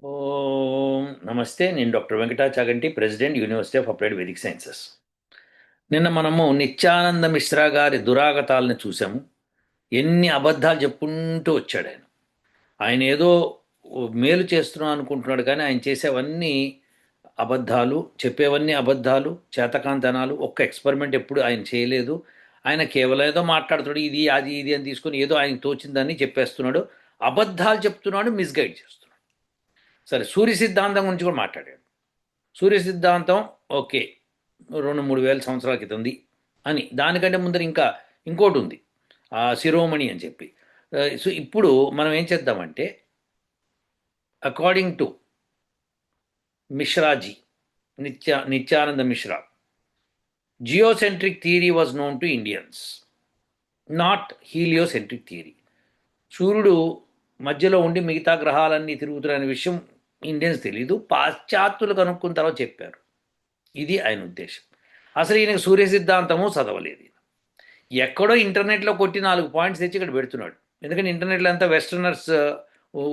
ఓం నమస్తే. నేను doctor Venkata Chaganti, president, university of applied Vedic sciences. నిన్న మనము నిత్యానంద మిశ్రా గారి దురాగతాలను చూసాము. ఎన్ని అబద్ధాలు చెప్పుకుంటూ వచ్చాడు ఆయన. ఆయన ఏదో మేలు చేస్తున్నాం అనుకుంటున్నాడు, కానీ ఆయన చేసేవన్నీ అబద్ధాలు, చెప్పేవన్నీ అబద్ధాలు, చేతకాంతనాలు. ఒక్క ఎక్స్పెరిమెంట్ ఎప్పుడు ఆయన చేయలేదు. ఆయన కేవలం ఏదో మాట్లాడుతున్నాడు, ఇది అది ఇది అని తీసుకొని ఏదో ఆయనకు తోచిందని చెప్పేస్తున్నాడు. అబద్ధాలు చెప్తున్నాడు, మిస్గైడ్ చేస్తున్నాడు. సరే, సూర్య సిద్ధాంతం గురించి కూడా మాట్లాడాడు. సూర్య సిద్ధాంతం ఓకే, 2-3 వేల సంవత్సరాల క్రితం ఉంది అని. దానికంటే ముందర ఇంకోటి ఉంది, శిరోమణి అని చెప్పి. సో ఇప్పుడు మనం ఏం చేద్దామంటే, according to Mishraji, Nityananda Mishra, geocentric theory was known to Indians, not heliocentric theory. సూర్యుడు మధ్యలో ఉండి మిగతా గ్రహాలన్నీ తిరుగుతున్న విషయం ఇండియన్స్ తెలీదు, పాశ్చాత్యులు కనుక్కున్న తర్వాత చెప్పారు. ఇది ఆయన ఉద్దేశం. అసలు ఈయనకు సూర్య సిద్ధాంతము చదవలేదు. ఎక్కడో ఇంటర్నెట్లో కొట్టి 4 పాయింట్స్ తెచ్చి ఇక్కడ పెడుతున్నాడు. ఎందుకంటే ఇంటర్నెట్లో అంతా వెస్టర్నర్స్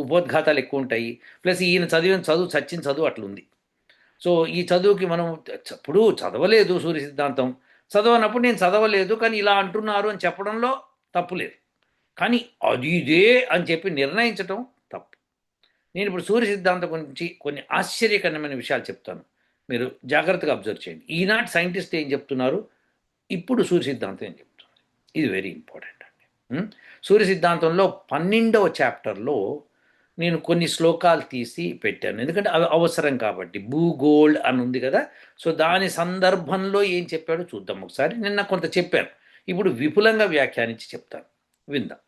ఉపోద్ఘాతాలు ఎక్కువ ఉంటాయి. ప్లస్ ఈయన చదివిన చదువు, చచ్చిన చదువు అట్లుంది. సో ఈ చదువుకి మనం ఇప్పుడు చదవలేదు సూర్య సిద్ధాంతం, చదవనప్పుడు నేను చదవలేదు కానీ ఇలా అంటున్నారు అని చెప్పడంలో తప్పు లేదు. కానీ అది ఇదే అని చెప్పి నిర్ణయించటం తప్పు. నేను ఇప్పుడు సూర్య సిద్ధాంతం గురించి కొన్ని ఆశ్చర్యకరమైన విషయాలు చెప్తాను, మీరు జాగ్రత్తగా అబ్జర్వ్ చేయండి. ఈనాటి సైంటిస్ట్ ఏం చెప్తున్నారు, ఇప్పుడు సూర్య సిద్ధాంతం ఏం చెప్తుంది, ఇది వెరీ ఇంపార్టెంట్ అండి. సూర్య సిద్ధాంతంలో 12వ చాప్టర్లో నేను కొన్ని శ్లోకాలు తీసి పెట్టాను, ఎందుకంటే అవి అవసరం కాబట్టి. భూగోల్డ్ అని ఉంది కదా, సో దాని సందర్భంలో ఏం చెప్పాడో చూద్దాం ఒకసారి. నిన్న కొంత చెప్పాను, ఇప్పుడు విపులంగా వ్యాఖ్యానించి చెప్తాను, విందాం.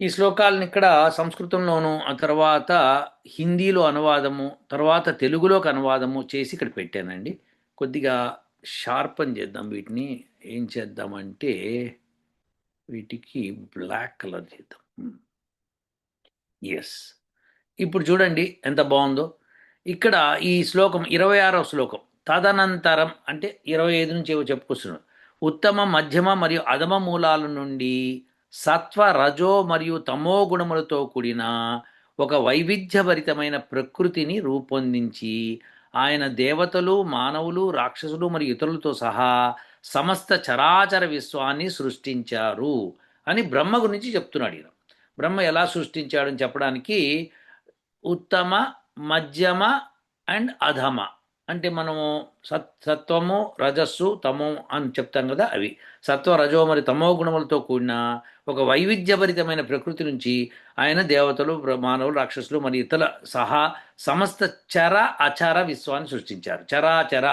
ఈ శ్లోకాలను ఇక్కడ సంస్కృతంలోను, ఆ తర్వాత హిందీలో అనువాదము, తర్వాత తెలుగులోకి అనువాదము చేసి ఇక్కడ పెట్టానండి. కొద్దిగా షార్పన్ చేద్దాం వీటిని. ఏం చేద్దామంటే వీటికి బ్లాక్ కలర్ చేద్దాం. ఎస్, ఇప్పుడు చూడండి ఎంత బాగుందో. ఇక్కడ ఈ శ్లోకం 26వ శ్లోకం, తదనంతరం అంటే 25 నుంచి ఏవో చెప్పుకొస్తున్నాడు. ఉత్తమ, మధ్యమ మరియు అధమ మూలాల నుండి సత్వ, రజో మరియు తమో గుణములతో కూడిన ఒక వైవిధ్యభరితమైన ప్రకృతిని రూపొందించి ఆయన దేవతలు, మానవులు, రాక్షసులు మరియు ఇతరులతో సహా సమస్త చరాచర విశ్వాన్ని సృష్టించారు అని బ్రహ్మ గురించి చెప్తున్నాడు ఈయన. బ్రహ్మ ఎలా సృష్టించాడని చెప్పడానికి ఉత్తమ, మధ్యమ అండ్ అధమ అంటే మనము సత్వము, రజస్సు, తమో అని చెప్తాం కదా, అవి సత్వ, రజో మరి తమో గుణములతో కూడిన ఒక వైవిధ్యభరితమైన ప్రకృతి నుంచి ఆయన దేవతలు, మానవులు, రాక్షసులు మరి ఇతర సహా సమస్త చర అచర విశ్వాన్ని సృష్టించారు. చరాచర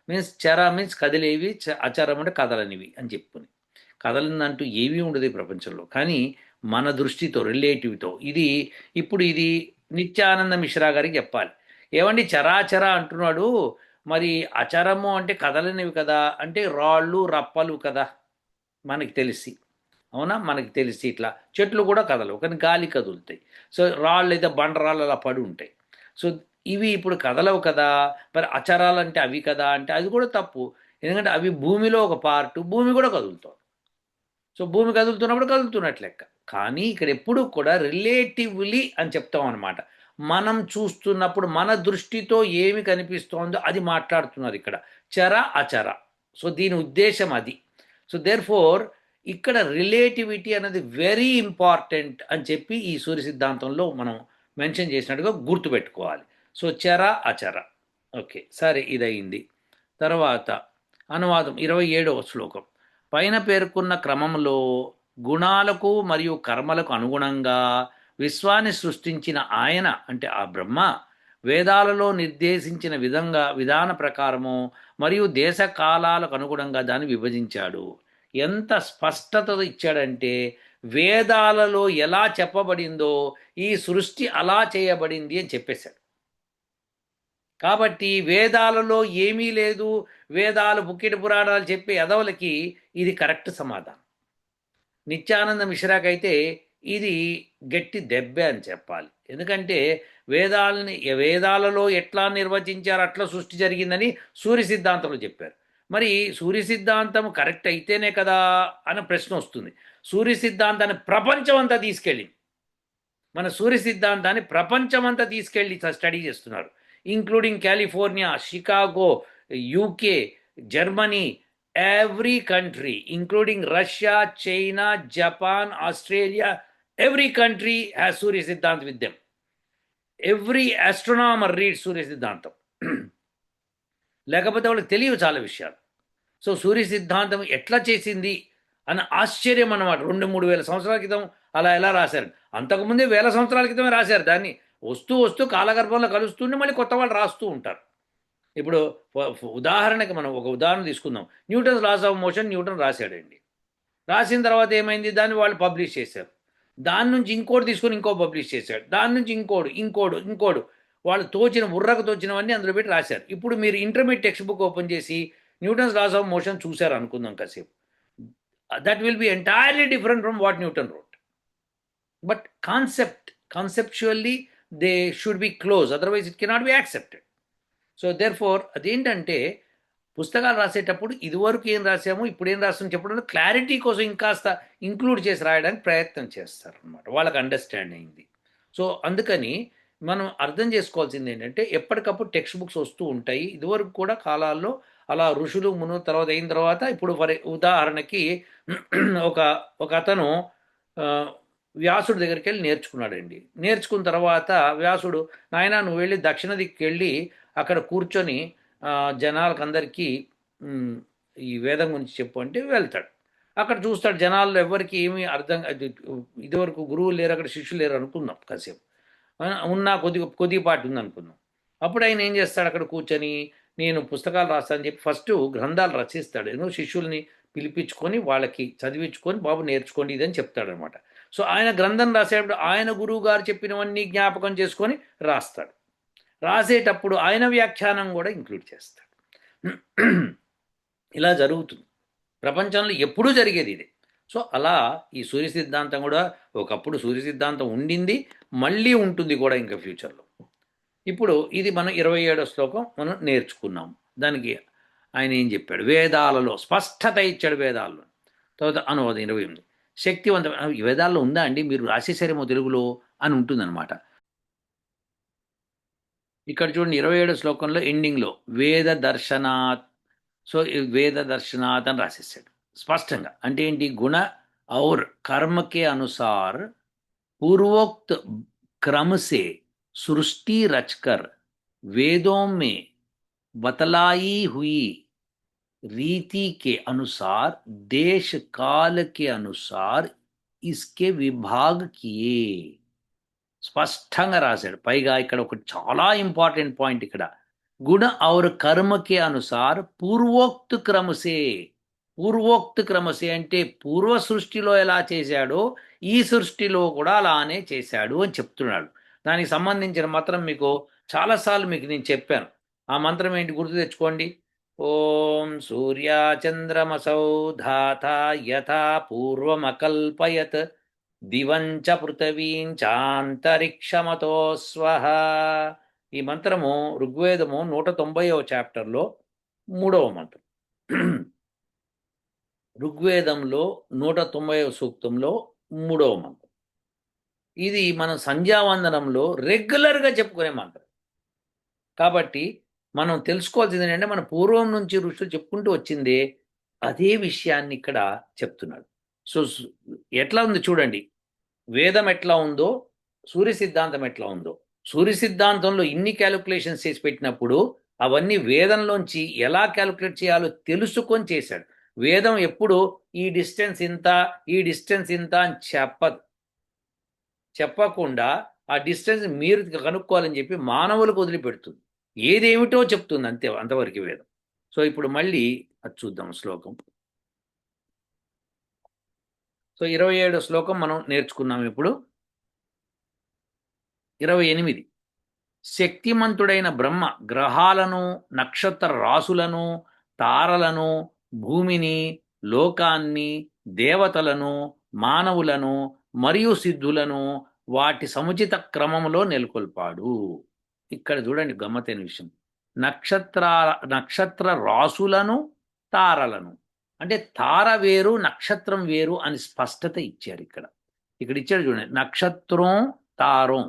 మీన్స్, చర మీన్స్ కదిలేవి, అచరం అంటే కదలనివి అని చెప్పుకుని. కదలనంటూ ఏమీ ఉండదు ఈ ప్రపంచంలో, కానీ మన దృష్టితో, రిలేటివ్తో ఇది నిత్యానంద మిశ్రా గారికి చెప్పాలి. ఏమండి చరాచర అంటున్నాడు, మరి అచరము అంటే కదలనివి కదా అంటే రాళ్ళు, రప్పలు కదా మనకి తెలిసి. అవునా, మనకి తెలిసి ఇట్లా చెట్లు కూడా కదలవు కానీ గాలి కదులుతాయి. సో రాళ్ళు అయితే బండరాళ్ళు అలా పడి ఉంటాయి. సో ఇవి ఇప్పుడు కదలవు కదా, మరి అచరాలు అంటే అవి కదా అంటే అది కూడా తప్పు. ఎందుకంటే అవి భూమిలో ఒక పార్టు, భూమి కూడా కదులుతాం. సో భూమి కదులుతున్నప్పుడు కదులుతున్నట్లు లెక్క. కానీ ఇక్కడ ఎప్పుడు కూడా రిలేటివ్లీ అని చెప్తాం అనమాట. మనం చూస్తున్నప్పుడు మన దృష్టితో ఏమి కనిపిస్తోందో అది మాట్లాడుతున్నారు ఇక్కడ, చర అచర. సో దీని ఉద్దేశం అది. సో దేర్ ఫోర్ ఇక్కడ రిలేటివిటీ అనేది వెరీ ఇంపార్టెంట్ అని చెప్పి ఈ సూర్య సిద్ధాంతంలో మనం మెన్షన్ చేసినట్టుగా గుర్తుపెట్టుకోవాలి. సో చర అచర, ఓకే సరే, ఇదయింది. తర్వాత అనువాదం 27వ శ్లోకం, పైన పేర్కొన్న క్రమంలో గుణాలకు మరియు కర్మలకు అనుగుణంగా విశ్వాన్ని సృష్టించిన ఆయన అంటే ఆ బ్రహ్మ వేదాలలో నిర్దేశించిన విధాన ప్రకారము మరియు దేశ కాలాలకు అనుగుణంగా దాన్ని విభజించాడు. ఎంత స్పష్టత ఇచ్చాడంటే, వేదాలలో ఎలా చెప్పబడిందో ఈ సృష్టి అలా చేయబడింది అని చెప్పేశాడు. కాబట్టి వేదాలలో ఏమీ లేదు, వేదాలు పుక్కిటి పురాణాలు చెప్పే ఎదవలకి ఇది కరెక్ట్ సమాధానం. నిత్యానంద మిశ్రాకైతే ఇది గట్టి దెబ్బే అని చెప్పాలి. ఎందుకంటే వేదాలలో ఎట్లా నిర్వచించారు అట్లా సృష్టి జరిగిందని సూర్య సిద్ధాంతంలో చెప్పారు. మరి సూర్య సిద్ధాంతం కరెక్ట్ అయితేనే కదా అన్న ప్రశ్న వస్తుంది. సూర్య సిద్ధాంతాన్ని ప్రపంచం అంతా తీసుకెళ్ళింది. మన సూర్య సిద్ధాంతాన్ని ప్రపంచమంతా తీసుకెళ్ళి స్టడీ చేస్తున్నారు, including California, Chicago, UK, Germany, every country, including Russia, China, Japan, Australia, every country has Surya Siddhant with them. Every astronomer read Surya Siddhantam. లేకపోతే వాళ్ళకి తెలియవు చాలా విషయాలు. సో సూర్య సిద్ధాంతం ఎట్లా చేసింది అన్న ఆశ్చర్యం అన్నమాట. 2-3 వేల సంవత్సరాల క్రితం అలా ఎలా రాశారు? అంతకుముందే వేల సంవత్సరాల క్రితమే రాశారు దాన్ని. వస్తూ వస్తూ కాలగర్భంలో కలుస్తుంటే మళ్ళీ కొత్త వాళ్ళు రాస్తూ ఉంటారు. ఇప్పుడు ఉదాహరణకి మనం ఒక ఉదాహరణ తీసుకుందాం. Newton's laws of motion Newton రాశాడండి. రాసిన తర్వాత ఏమైంది? దాన్ని వాళ్ళు పబ్లిష్ చేశారు. దాని నుంచి ఇంకోటి తీసుకొని ఇంకో పబ్లిష్ చేశాడు. దాని నుంచి ఇంకోడు వాళ్ళు బుర్రకు తోచినవన్నీ అందులో పెట్టి రాశారు. ఇప్పుడు మీరు ఇంటర్మీడియట్ టెక్స్ట్ బుక్ ఓపెన్ చేసి న్యూటన్స్ లాస్ ఆఫ్ మోషన్ చూశారు అనుకుందాం కాసేపు. That will be entirely different from what Newton wrote. But conceptually they should be close, otherwise it cannot be accepted. So therefore అదేంటంటే పుస్తకాలు రాసేటప్పుడు ఇదివరకు ఏం రాసామో ఇప్పుడు ఏం రాస్తామో చెప్పడం క్లారిటీ కోసం ఇంకాస్త ఇంక్లూడ్ చేసి రాయడానికి ప్రయత్నం చేస్తారు అనమాట, వాళ్ళకి అండర్స్టాండ్ అయింది. సో అందుకని మనం అర్థం చేసుకోవాల్సింది ఏంటంటే ఎప్పటికప్పుడు టెక్స్ట్ బుక్స్ వస్తూ ఉంటాయి. ఇదివరకు కూడా కాలాల్లో అలా ఋషులు మును తర్వాత అయిన తర్వాత ఇప్పుడు ఉదాహరణకి ఒక ఒక అతను వ్యాసుడి దగ్గరికి వెళ్ళి నేర్చుకున్నాడండి. నేర్చుకున్న తర్వాత వ్యాసుడు, నాయన నువ్వు వెళ్ళి దక్షిణ దిక్కు వెళ్ళి అక్కడ కూర్చొని జనాలకందరికీ ఈ వేదం గురించి చెప్పు అంటే వెళ్తాడు. అక్కడ చూస్తాడు జనాల్లో ఎవరికి ఏమీ అర్థం, ఇదివరకు గురువులు లేరు, అక్కడ శిష్యులు లేరు అనుకుందాం కాసేపు. ఉన్నా కొద్దిపాటి ఉంది అనుకుందాం. అప్పుడు ఆయన ఏం చేస్తాడు? అక్కడ కూర్చొని నేను పుస్తకాలు రాస్తానని చెప్పి ఫస్ట్ గ్రంథాలు రచిస్తాడు. ఏదో శిష్యుల్ని పిలిపించుకొని వాళ్ళకి చదివించుకొని బాబు నేర్చుకోండి ఇదని చెప్తాడనమాట. సో ఆయన గ్రంథం రాసేటప్పుడు ఆయన గురువు గారు చెప్పినవన్నీ జ్ఞాపకం చేసుకొని రాస్తాడు. రాసేటప్పుడు ఆయన వ్యాఖ్యానం కూడా ఇంక్లూడ్ చేస్తాడు. ఇలా జరుగుతుంది ప్రపంచంలో, ఎప్పుడూ జరిగేది ఇది. సో అలా ఈ సూర్య సిద్ధాంతం కూడా ఒకప్పుడు సూర్య సిద్ధాంతం ఉండింది, మళ్ళీ ఉంటుంది కూడా ఇంకా ఫ్యూచర్లో. ఇప్పుడు ఇది మనం 27వ శ్లోకం మనం నేర్చుకున్నాం. దానికి ఆయన ఏం చెప్పాడు? వేదాలలో స్పష్టత ఇచ్చాడు వేదాల్లో. తర్వాత అనువాదం 28 శక్తివంతం. వేదాల్లో ఉందా అండి, మీరు రాసేసారేమో తెలుగులో అని ఉంటుందన్నమాట. ఇక్కడ చూడండి 27వ శ్లోకంలో ఎండింగ్లో వేద దర్శనాత్. సో వేద దర్శనాత్ అని రాసేసాడు స్పష్టంగా. అంటే ఏంటి? గుణ ఔర్ కర్మకే అనుసార్ పూర్వోक्त क्रम से सृष्टि रचकर वेदों में बतलाई हुई रीति के अनुसार देश काल के अनुसार इसके विभाग किए. స్పష్టంగా రాశాడు. పైగా ఇక్కడ ఒక చాలా ఇంపార్టెంట్ పాయింట్ ఇక్కడ, గుణ ఔర్ కర్మకే అనుసార్ పూర్వోక్త క్రమసే. పూర్వోక్త క్రమసే అంటే పూర్వ సృష్టిలో ఎలా చేశాడో ఈ సృష్టిలో కూడా అలానే చేశాడు అని చెప్తున్నాడు. దానికి సంబంధించిన మంత్రం మీకు చాలాసార్లు మీకు నేను చెప్పాను. ఆ మంత్రం ఏంటి గుర్తు తెచ్చుకోండి. ఓం సూర్యాచంద్రమసౌ ధాత యథా పూర్వమకల్పయత్ దివంచ పృథవీంచాంతరిక్షమతో స్వహ. ఈ మంత్రము ఋగ్వేదము 190వ చాప్టర్లో 3వ మంత్రం. ఋగ్వేదంలో 190వ సూక్తంలో 3వ మంత్రం. ఇది మనం సంధ్యావందనంలో రెగ్యులర్గా చెప్పుకునే మంత్రం. కాబట్టి మనం తెలుసుకోవాల్సింది ఏంటంటే మన పూర్వం నుంచి ఋషులు చెప్పుకుంటూ వచ్చిందే అదే విషయాన్ని ఇక్కడ చెప్తున్నాడు. సో ఎట్లా ఉంది చూడండి, వేదం ఎట్లా ఉందో సూర్య సిద్ధాంతం ఎట్లా ఉందో. సూర్య సిద్ధాంతంలో ఇన్ని క్యాలిక్యులేషన్స్ చేసి పెట్టినప్పుడు అవన్నీ వేదంలోంచి ఎలా క్యాలిక్యులేట్ చేయాలో తెలుసుకొని చేశాడు. వేదం ఎప్పుడు ఈ డిస్టెన్స్ ఇంత ఈ డిస్టెన్స్ ఇంత అని చెప్పకుండా ఆ డిస్టెన్స్ మీరు కనుక్కోవాలని చెప్పి మానవులకు వదిలిపెడుతుంది. ఏదేమిటో చెప్తుంది అంతే, అంతవరకు వేదం. సో ఇప్పుడు మళ్ళీ అది చూద్దాం శ్లోకం. సో 27వ శ్లోకం మనం నేర్చుకున్నాం. ఇప్పుడు 28 శక్తిమంతుడైన బ్రహ్మ గ్రహాలను, నక్షత్ర రాసులను, తారలను, భూమిని, లోకాన్ని, దేవతలను, మానవులను మరియు సిద్ధులను వాటి సముచిత క్రమంలో నెలకొల్పాడు. ఇక్కడ చూడండి గమ్మతైన విషయం, నక్షత్ర రాసులను, తారలను అంటే తార వేరు నక్షత్రం వేరు అని స్పష్టత ఇచ్చారు ఇక్కడ. ఇక్కడ ఇచ్చాడు చూడండి, నక్షత్రం తారం,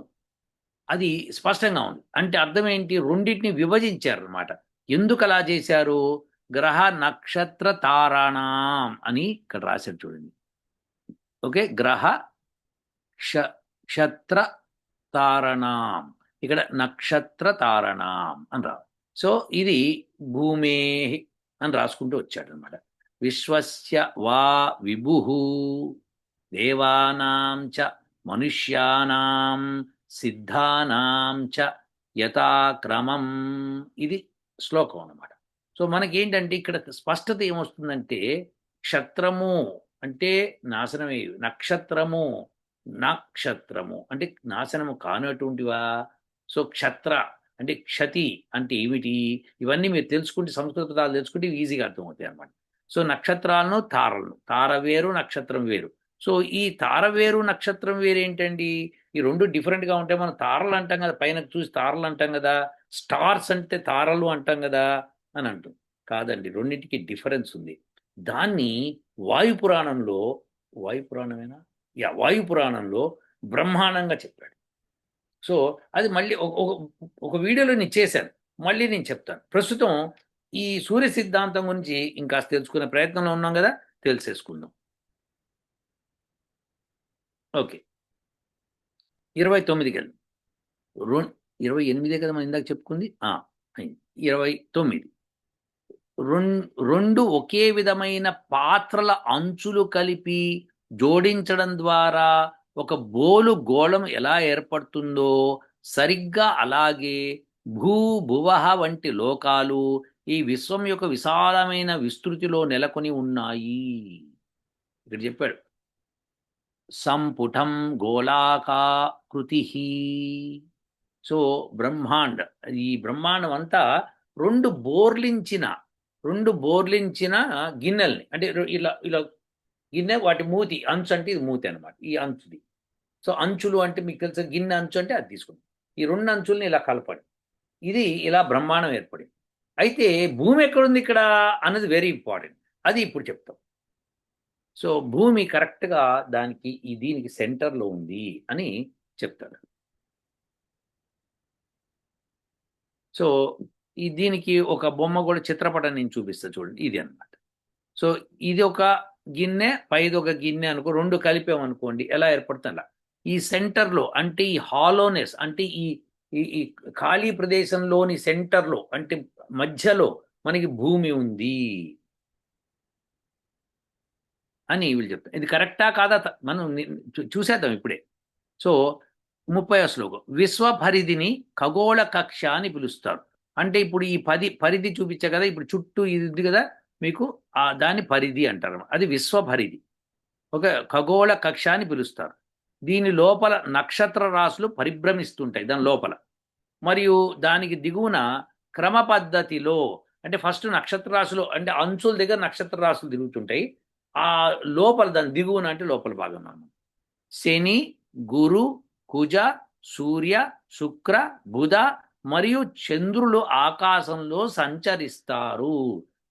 అది స్పష్టంగా ఉంది. అంటే అర్థం ఏంటి, రెండింటిని విభజించారు అనమాట. ఎందుకు అలా చేశారు, గ్రహ నక్షత్ర తారాణం అని ఇక్కడ రాశారు చూడండి. ఓకే, గ్రహ క్షత్ర తారణం, ఇక్కడ నక్షత్ర తారణం అని రా. సో ఇది భూమే అని రాసుకుంటూ వచ్చాడు అనమాట. విశ్వస్య వా విభు దేవానాం చ మనుష్యానాం సిద్ధానాం చ యథాక్రమం, ఇది శ్లోకం అన్నమాట. సో మనకేంటంటే ఇక్కడ స్పష్టత ఏమొస్తుందంటే, క్షత్రము అంటే నాశనమే, నక్షత్రము నక్షత్రము అంటే నాశనము కానటువంటివా. సో క్షత్ర అంటే క్షతి అంటే ఏమిటి, ఇవన్నీ మీరు తెలుసుకుంటే, సంస్కృత పదాలు తెలుసుకుంటే ఈజీగా అర్థమవుతాయి అనమాట. సో నక్షత్రాలను తారలను, తార వేరు నక్షత్రం వేరు. సో ఈ తార వేరు నక్షత్రం వేరు ఏంటండి, ఈ రెండు డిఫరెంట్గా ఉంటాయి. మనం తారలు అంటాం కదా, పైన చూసి తారలు అంటాం కదా, స్టార్స్ అంటే తారలు అంటాం కదా అని అంటాం. కాదండి, రెండింటికి డిఫరెన్స్ ఉంది. దాన్ని వాయుపురాణంలో, వాయుపురాణమేనా, వాయుపురాణంలో బ్రహ్మాండంగా చెప్పాడు. సో అది మళ్ళీ ఒక వీడియోలో నేను చేశాను, మళ్ళీ నేను చెప్తాను. ప్రస్తుతం ఈ సూర్య సిద్ధాంతం గురించి ఇంకాస్త తెలుసుకునే ప్రయత్నంలో ఉన్నాం కదా, తెలిసేసుకుందాం. ఓకే, 29కి వెళ్దాం. 28 కదా మనం ఇందాక చెప్పుకుంది, 29. రెండు ఒకే విధమైన పాత్రల అంచులు కలిపి జోడించడం ద్వారా ఒక బోలు గోళం ఎలా ఏర్పడుతుందో, సరిగ్గా అలాగే భూభువః వంటి లోకాలు ఈ విశ్వం యొక్క విశాలమైన విస్తృతిలో నెలకొని ఉన్నాయి. ఇక్కడ చెప్పాడు, సంపుటం గోళాకాకృతి. సో బ్రహ్మాండ, ఈ బ్రహ్మాండం అంతా రెండు బోర్లించిన గిన్నెల్ని, అంటే ఇలా ఇలా గిన్నె, వాటి మూతి అంచు అంటే ఇది మూతి అనమాట, ఈ అంచుది. సో అంచులు అంటే మీకు తెలుసు, గిన్నె అంచు అంటే అది తీసుకుంది. ఈ రెండు అంచుల్ని ఇలా కలపండి, ఇది ఇలా బ్రహ్మాండం ఏర్పడింది. అయితే భూమి ఎక్కడుంది ఇక్కడ అన్నది వెరీ ఇంపార్టెంట్, అది ఇప్పుడు చెప్తాం. సో భూమి కరెక్ట్గా దానికి దీనికి సెంటర్లో ఉంది అని చెప్తాడు. సో దీనికి ఒక బొమ్మ కూడా, చిత్రపటం నేను చూపిస్తా చూడండి, ఇది అన్నమాట. సో ఇది ఒక గిన్నె, పైది ఒక గిన్నె అనుకో, రెండు కలిపామనుకోండి ఎలా ఏర్పడుతుందా. ఈ సెంటర్లో అంటే ఈ హాలోనెస్ అంటే ఈ ఈ ఖాళీ ప్రదేశంలోని సెంటర్లో అంటే మధ్యలో మనకి భూమి ఉంది అని వీళ్ళు చెప్తారు. ఇది కరెక్టా కాదా మనం చూసేద్దాం ఇప్పుడే. సో 30వ శ్లోకం, విశ్వపరిధిని ఖగోళ కక్ష అని పిలుస్తారు. అంటే ఇప్పుడు ఈ పరిధి చూపించే కదా, ఇప్పుడు చుట్టూ ఇది ఉంది కదా మీకు, దాని పరిధి అంటారు, అది విశ్వపరిధి. ఒక ఖగోళ కక్ష అని పిలుస్తారు. దీని లోపల నక్షత్ర రాశులు పరిభ్రమిస్తుంటాయి దాని లోపల, మరియు దానికి దిగువన క్రమ పద్ధతిలో, అంటే ఫస్ట్ నక్షత్ర రాశులు అంటే అంచుల దగ్గర నక్షత్ర రాశులు తిరుగుతుంటాయి, ఆ లోపల దాని దిగువన అంటే లోపల భాగం శని, గురు, కుజ, సూర్య, శుక్ర, బుధ మరియు చంద్రులు ఆకాశంలో సంచరిస్తారు.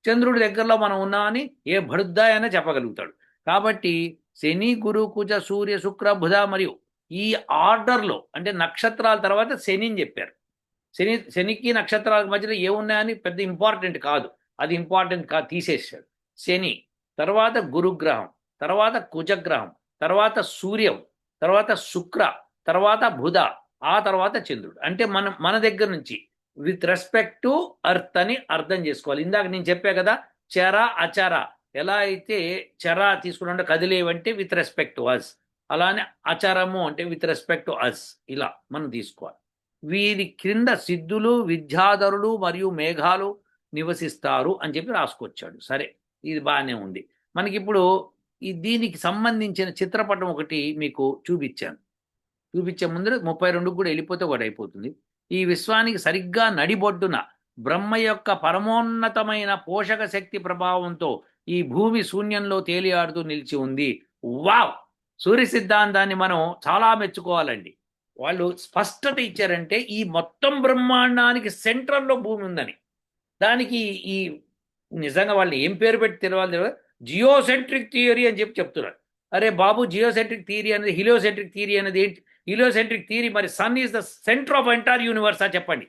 చంద్రుడి దగ్గరలో మనం ఉన్నామని ఏ భడుద్దాయన చెప్పగలుగుతాడు. కాబట్టి శని, గురు, కుజ, సూర్య, శుక్ర, బుధ మరియు ఈ ఆర్డర్లో, అంటే నక్షత్రాల తర్వాత శనిని చెప్పారు. శనికి నక్షత్రాల మధ్యలో ఏమున్నాయని పెద్ద ఇంపార్టెంట్ కాదు, అది ఇంపార్టెంట్ కాదు, తీసేసాడు. శని తర్వాత గురుగ్రహం, తర్వాత కుజగ్రహం, తర్వాత సూర్యం, తర్వాత శుక్ర, తర్వాత బుధ, ఆ తర్వాత చంద్రుడు. అంటే మన దగ్గర నుంచి విత్ రెస్పెక్ట్ టు అర్త్ అని అర్థం చేసుకోవాలి. ఇందాక నేను చెప్పా కదా, చర అచర, ఎలా అయితే చర తీసుకుంటే కదిలేవంటే విత్ రెస్పెక్ట్ టు అస్, అలానే అచరము అంటే విత్ రెస్పెక్ట్ టు అస్, ఇలా మనం తీసుకోవాలి. వీరి క్రింద సిద్ధులు, విద్యాధరులు మరియు మేఘాలు నివసిస్తారు అని చెప్పి రాసుకొచ్చాడు. సరే, ఇది బాగానే ఉంది. మనకిప్పుడు దీనికి సంబంధించిన చిత్రపటం ఒకటి మీకు చూపించే ముందు 32 కూడా వెళ్ళిపోతే ఒకటి అయిపోతుంది. ఈ విశ్వానికి సరిగ్గా నడిబొడ్డున బ్రహ్మ యొక్క పరమోన్నతమైన పోషక శక్తి ప్రభావంతో ఈ భూమి శూన్యంలో తేలియాడుతూ నిలిచి ఉంది. వావ్! సూర్య సిద్ధాంతాన్ని మనం చాలా మెచ్చుకోవాలండి. వాళ్ళు స్పష్టత ఇచ్చారంటే ఈ మొత్తం బ్రహ్మాండానికి సెంట్రల్లో భూమి ఉందని. దానికి ఈ నిజంగా వాళ్ళు ఏం పేరు పెట్టి తెలియాలి, జియోసెంట్రిక్ థియరీ అని చెప్తున్నారు. అరే బాబు, జియోసెంట్రిక్ థియరీ అనేది హీలియోసెంట్రిక్ థియరీ అనేది ఏంటి? హీలియోసెంట్రిక్ థియరీ మరి sun is the centre of entire యూనివర్సా? చెప్పండి.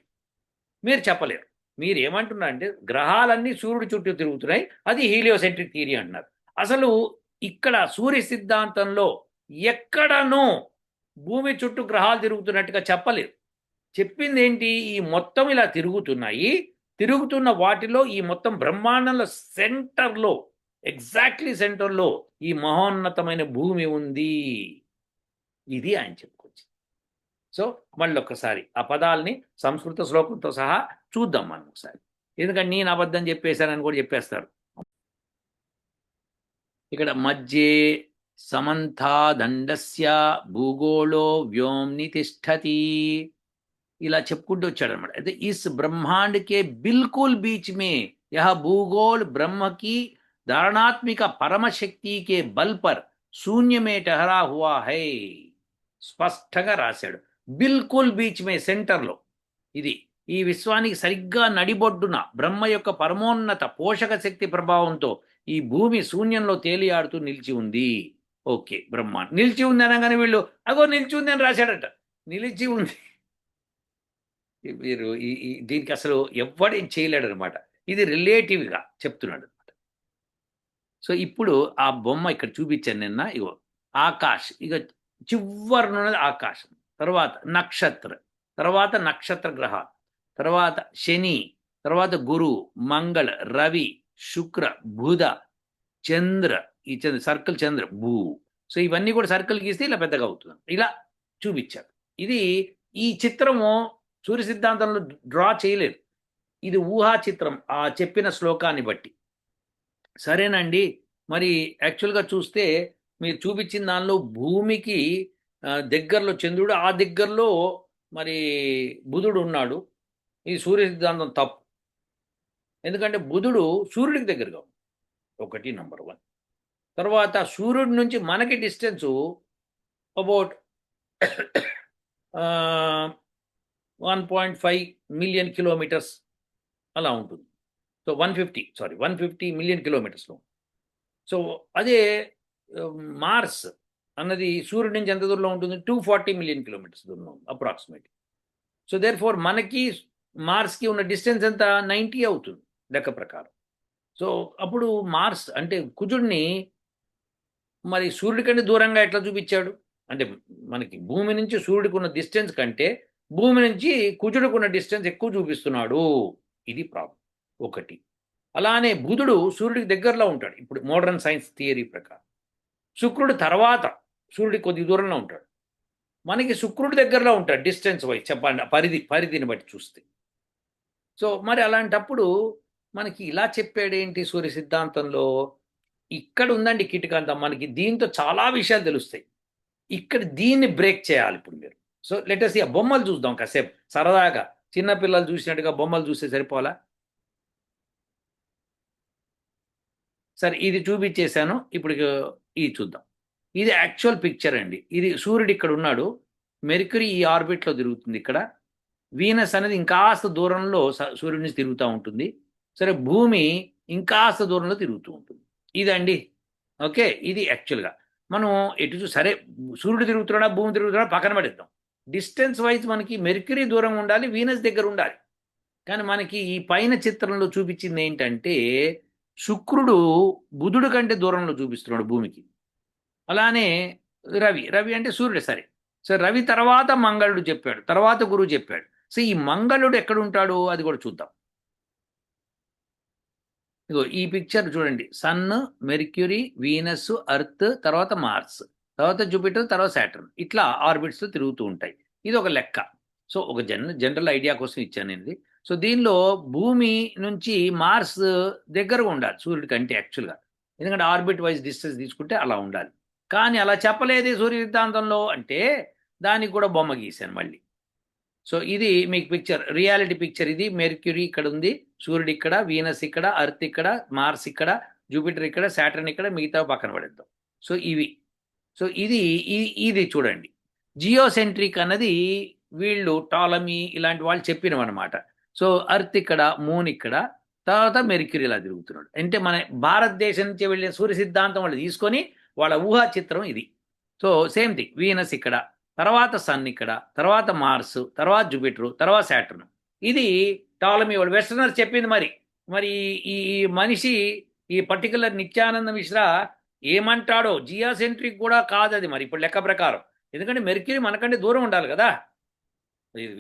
మీరు చెప్పలేరు. మీరు ఏమంటున్నారు అంటే గ్రహాలన్నీ సూర్యుడి చుట్టూ తిరుగుతున్నాయి, అది హీలియోసెంట్రిక్ థియరీ అంటున్నారు. అసలు ఇక్కడ సూర్య సిద్ధాంతంలో ఎక్కడనో భూమి చుట్టూ గ్రహాలు తిరుగుతున్నట్టుగా చెప్పలేదు. చెప్పింది ఏంటి? ఈ మొత్తం ఇలా తిరుగుతున్నాయి, తిరుగుతున్న వాటిలో ఈ మొత్తం బ్రహ్మాండంలో సెంటర్లో, ఎగ్జాక్ట్లీ సెంటర్లో ఈ మహోన్నతమైన భూమి ఉంది. ఇది ఆయన చెప్పుకొచ్చింది. సో మళ్ళీ ఒక్కసారి ఆ పదాలని సంస్కృత శ్లోకంతో సహా చూద్దాం మనం ఒకసారి. ఎందుకంటే నేను అబద్ధం చెప్పేశానని కూడా చెప్పేస్తారు. ఇక్కడ మధ్యే సమంతాదండస్య భూగోళో వ్యోమ్ని తిష్టతి ఇలా చెప్పుకుంటూ వచ్చాడు అనమాట. అయితే ఇస్ బ్రह्मांड के बिल्कुल बीच में यह भूगोल ब्रह्म की धारणात्मिक परम शक्ति के बल पर शून्य में ठहरा हुआ है. స్పష్టంగా రాశాడు. బిల్కుల్ బీచ్ మే, సెంటర్లో. ఇది ఈ విశ్వానికి సరిగ్గా నడిబొడ్డున బ్రహ్మ యొక్క పరమోన్నత పోషక శక్తి ప్రభావంతో ఈ భూమి శూన్యంలో తేలియాడుతూ నిలిచి ఉంది. ఓకే, బ్రహ్మాండ నిలిచి ఉంది అనగానే వీళ్ళు అగో నిలిచి ఉంది అని రాశాడట. నిలిచి ఉంది. మీరు దీనికి అసలు ఎవ్వడేం చేయలేడు అనమాట. ఇది రిలేటివ్గా చెప్తున్నాడు అనమాట. సో ఇప్పుడు ఆ బొమ్మ ఇక్కడ చూపించాను నిన్న. ఇగో ఆకాశ్, ఇక చివరినున్నది ఆకాశం, తర్వాత నక్షత్ర, తర్వాత నక్షత్ర గ్రహాలు, తర్వాత శని, తర్వాత గురు, మంగళ, రవి, శుక్ర, బుధ, చంద్ర, ఈ చంద్ర సర్కిల్ చంద్ర, భూ. సో ఇవన్నీ కూడా సర్కిల్ గీస్తే ఇలా పెద్దగా అవుతుంది. ఇలా చూపించారు. ఇది ఈ చిత్రము సూర్య సిద్ధాంతంలో డ్రా చేయలేదు. ఇది ఊహా చిత్రం ఆ చెప్పిన శ్లోకాన్ని బట్టి. సరేనండి. మరి యాక్చువల్గా చూస్తే మీరు చూపించిన దానిలో భూమికి దగ్గరలో చంద్రుడు, ఆ దగ్గరలో మరి బుధుడు ఉన్నాడు. ఈ సూర్య సిద్ధాంతం తప్పు. ఎందుకంటే బుధుడు సూర్యుడికి దగ్గరగా ఒకటి, నంబర్ 1. తర్వాత సూర్యుడి నుంచి మనకి డిస్టెన్సు అబౌట్ 1.5 మిలియన్ కిలోమీటర్స్ అలా ఉంటుంది. సో 150 మిలియన్ కిలోమీటర్స్లో. సో అదే మార్స్ అన్నది సూర్యుడి నుంచి ఎంత దూరంలో ఉంటుంది? 240 మిలియన్ కిలోమీటర్స్ దూరంలో ఉంది అప్రాక్సిమేట్లీ. సో దేర్ ఫోర్ మనకి మార్స్కి ఉన్న డిస్టెన్స్ ఎంత? 90 అవుతుంది లెక్క ప్రకారం. సో అప్పుడు మార్స్ అంటే కుజుడిని మరి సూర్యుడి కంటే దూరంగా ఎట్లా చూపించాడు? అంటే మనకి భూమి నుంచి సూర్యుడికి ఉన్న డిస్టెన్స్ కంటే భూమి నుంచి కుజుడికి ఉన్న డిస్టెన్స్ ఎక్కువ చూపిస్తున్నాడు. ఇది ప్రాబ్లం ఒకటి. అలానే బుధుడు సూర్యుడికి దగ్గరలో ఉంటాడు ఇప్పుడు మోడర్న్ సైన్స్ థియరీ ప్రకారం. శుక్రుడు తర్వాత సూర్యుడికి కొద్ది దూరంలో ఉంటాడు. మనకి శుక్రుడి దగ్గరలో ఉంటాడు డిస్టెన్స్ వైజ్ చెప్పండి, పరిధిని బట్టి చూస్తే. సో మరి అలాంటప్పుడు మనకి ఇలా చెప్పాడేంటి సూర్య సిద్ధాంతంలో? ఇక్కడ ఉందండి కిటికంతా. మనకి దీంతో చాలా విషయాలు తెలుస్తాయి. ఇక్కడ దీన్ని బ్రేక్ చేయాలి ఇప్పుడు మీరు. సో లెట్ us see ఆ బొమ్మలు చూద్దాం కాసేపు సరదాగా. చిన్నపిల్లలు చూసినట్టుగా బొమ్మలు చూస్తే సరిపోలా? సరే, ఇది చూపించేశాను. ఇప్పుడు ఇది చూద్దాం. ఇది యాక్చువల్ పిక్చర్ అండి. ఇది సూర్యుడు ఇక్కడ ఉన్నాడు, మెర్క్యూరీ ఈ ఆర్బిట్లో తిరుగుతుంది. ఇక్కడ వీనస్ అనేది ఇంకాస్త దూరంలో సూర్యుడి నుంచి తిరుగుతూ ఉంటుంది. సరే, భూమి ఇంకాస్త దూరంలో తిరుగుతూ ఉంటుంది. ఇదండి. ఓకే, ఇది యాక్చువల్గా మనం ఎటు సరే సూర్యుడు తిరుగుతున్నాడా భూమి తిరుగుతున్నాడా పక్కన పడేద్దాం. డిస్టెన్స్ వైజ్ మనకి మెర్క్యూరీ దూరం ఉండాలి, వీనస్ దగ్గర ఉండాలి. కానీ మనకి ఈ పైన చిత్రంలో చూపించింది ఏంటంటే శుక్రుడు బుధుడు కంటే దూరంలో చూపిస్తున్నాడు భూమికి. అలానే రవి అంటే సూర్యుడు. సో రవి తర్వాత మంగళుడు చెప్పాడు, తర్వాత గురువు చెప్పాడు. సో ఈ మంగళుడు ఎక్కడ ఉంటాడు అది కూడా చూద్దాం. ఇగో ఈ పిక్చర్ చూడండి. సన్, మెర్క్యూరీ, వీనస్, అర్త్, తర్వాత మార్స్, తర్వాత జూపిటర్, తర్వాత సాటర్న్, ఇట్లా ఆర్బిట్స్లో తిరుగుతూ ఉంటాయి. ఇది ఒక లెక్క. సో ఒక జనరల్ ఐడియా కోసం ఇచ్చాను ఇది. సో దీనిలో భూమి నుంచి మార్స్ దగ్గరగా ఉండాలి సూర్యుడి కంటే యాక్చువల్గా. ఎందుకంటే ఆర్బిట్ వైజ్ డిస్టెన్స్ తీసుకుంటే అలా ఉండాలి. కానీ అలా చెప్పలేదే సూర్య సిద్ధాంతంలో అంటే దానికి కూడా బొమ్మ గీశాను మళ్ళీ. సో ఇది మీకు పిక్చర్, రియాలిటీ పిక్చర్. ఇది మెర్క్యూరీ ఇక్కడ ఉంది, సూర్యుడు ఇక్కడ, వీనస్ ఇక్కడ, అర్త్ ఇక్కడ, మార్స్ ఇక్కడ, జూపిటర్ ఇక్కడ, సాటర్న్ ఇక్కడ, మిగతా పక్కన పడేద్దాం. సో ఇవి. సో ఇది చూడండి. జియోసెంట్రిక్ అన్నది వీళ్ళు టాలమీ ఇలాంటి వాళ్ళు చెప్పినవన్నమాట. సో అర్త్ ఇక్కడ, మూన్ ఇక్కడ, తర్వాత మెర్క్యూరీ ఇలా తిరుగుతున్నాడు. అంటే మన భారతదేశం నుంచి వెళ్ళే సూర్య సిద్ధాంతం వాళ్ళు తీసుకొని వాళ్ళ ఊహా చిత్రం ఇది. సో సేమ్ థింగ్, వీనస్ ఇక్కడ, తర్వాత సన్ ఇక్కడ, తర్వాత మార్స్, తర్వాత జూపిటర్, తర్వాత సాటర్న్. ఇది టాలమీ వాళ్ళు వెస్టర్నర్స్ చెప్పింది. మరి మరి ఈ ఈ మనిషి, ఈ పర్టికులర్ నిత్యానంద మిశ్రా ఏమంటాడో జియాసెంట్రిక్ కూడా కాదు అది మరి ఇప్పుడు లెక్క ప్రకారం. ఎందుకంటే మెర్క్యూరీ మనకంటే దూరం ఉండాలి కదా,